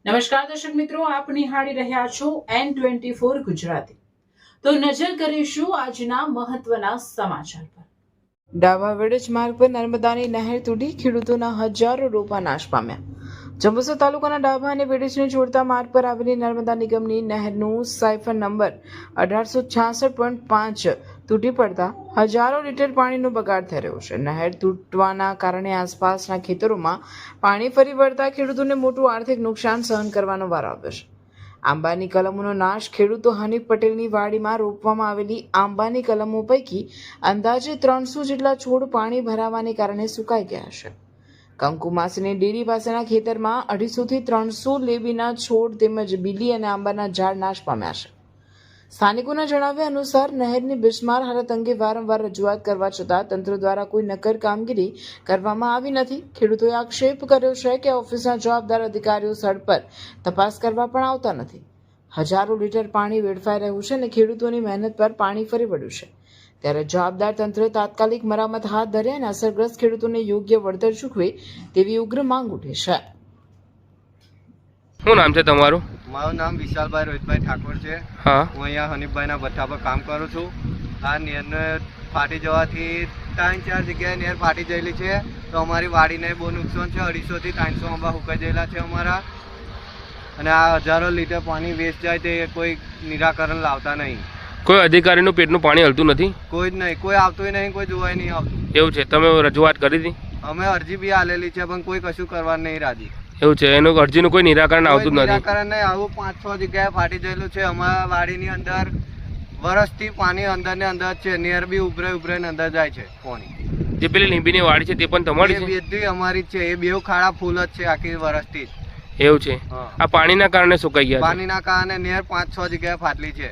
નમસ્કાર દર્શક મિત્રો, આપ નિહાળી રહ્યા છો N24 ગુજરાતી। તો નજર કરીશું આજના મહત્વના સમાચાર પર। ડાભા વેડજ માર્ગ પર નર્મદાની નહેર તૂટી ખેડૂતોના હજારો રોપા નાશ પામ્યા। જંબુસર તાલુકાના ડાભા અને વેડજને જોડતા માર્ગ પર આવેલી નર્મદા નિગમની નહેરનું સાયફન નંબર 1866.5 તૂટી પડતા હજારો લીટર પાણીનો બગાડ થઈ રહ્યો છે। નહેર તૂટવાના કારણે આસપાસના ખેતરોમાં પાણી ફરી વળતા ખેડૂતોને મોટું આર્થિક નુકસાન સહન કરવાનો વારો આવ્યો છે। આંબાની કલમોનો નાશ। ખેડૂતો હનીફ પટેલની વાડીમાં રોપવામાં આવેલી આંબાની કલમો પૈકી અંદાજે 300 જેટલા છોડ પાણી ભરાવાને કારણે સુકાઈ ગયા છે। કંકુમાસીની ડેરી પાસેના ખેતરમાં 250 થી 300 લેબીના છોડ તેમજ બીલી અને આંબાના ઝાડ નાશ પામ્યા છે। સ્થાનિકોના જણાવ્યા અનુસાર નહેરની બિસ્માર હાલત અંગે વારંવાર રજૂઆત કરવા છતાં તંત્ર દ્વારા કોઈ નક્કર કામગીરી કરવામાં આવી નથી। ખેડૂતોએ આક્ષેપ કર્યો છે કે ઓફિસના જવાબદાર અધિકારીઓ સ્થળ પર તપાસ કરવા પણ આવતા નથી। હજારો લીટર પાણી વેડફાઈ રહ્યું છે અને ખેડૂતોની મહેનત પર પાણી ફરી વળ્યું છે, ત્યારે જવાબદાર તંત્રે તાત્કાલિક મરામત હાથ ધરી અને અસરગ્રસ્ત ખેડૂતોને યોગ્ય વળતર ચૂકવે તેવી ઉગ્ર માંગ ઉઠી છે। શું નામ છે તમારું? મારું નામ વિશાલભાઈ રોહિતભાઈ ઠાકોર છે। હા, હું અહીંયા હનીફભાઈના ભઠ્ઠા પર કામ કરું છું। આ નહેરને ફાટી જવાથી 3-4 જગ્યાએ નહેર ફાટી ગયેલી છે, તો અમારી વાડીને બહુ નુકસાન છે। 250 થી 300 આંબા સુકાઈ ગયેલા છે અમારા, અને આ હજારો લીટર પાણી વેસ્ટ જાય તે કોઈ નિરાકરણ લાવતા નહીં। કોઈ અધિકારીનું પેટનું પાણી હલતું નથી? કોઈ જ નહીં, કોઈ આવતું નહીં, કોઈ જોવાય નહીં આવતું। એવું છે? તમે રજૂઆત કરી હતી? અમે અરજી બી આલેલી છે, પણ કોઈ કશું કરવા નહીં રાજી। એવું છે? એનું અરજીનું કોઈ નિરાકરણ આવતું જ નથી? નિરાકરણ નહીં, આવું 5-6 જગ્યાએ ફાટી ગયેલું છે। અમારા વાડીની અંદર વરસથી પાણી અંદર ને અંદર છે, નહેર બી ઉભરે ને અંદર જાય છે પાણી। જે પેલી લીંબીની વાડી છે તે પણ તમારી છે? બધી અમારી જ છે। એ બેવ ખાડા ફૂલ જ છે આખી વરસથી જ। એવું છે? આ પાણીના કારણે સુકાઈ ગયા? પાણીના કારણે નહેર 5-6 જગ્યાએ ફાટલી છે।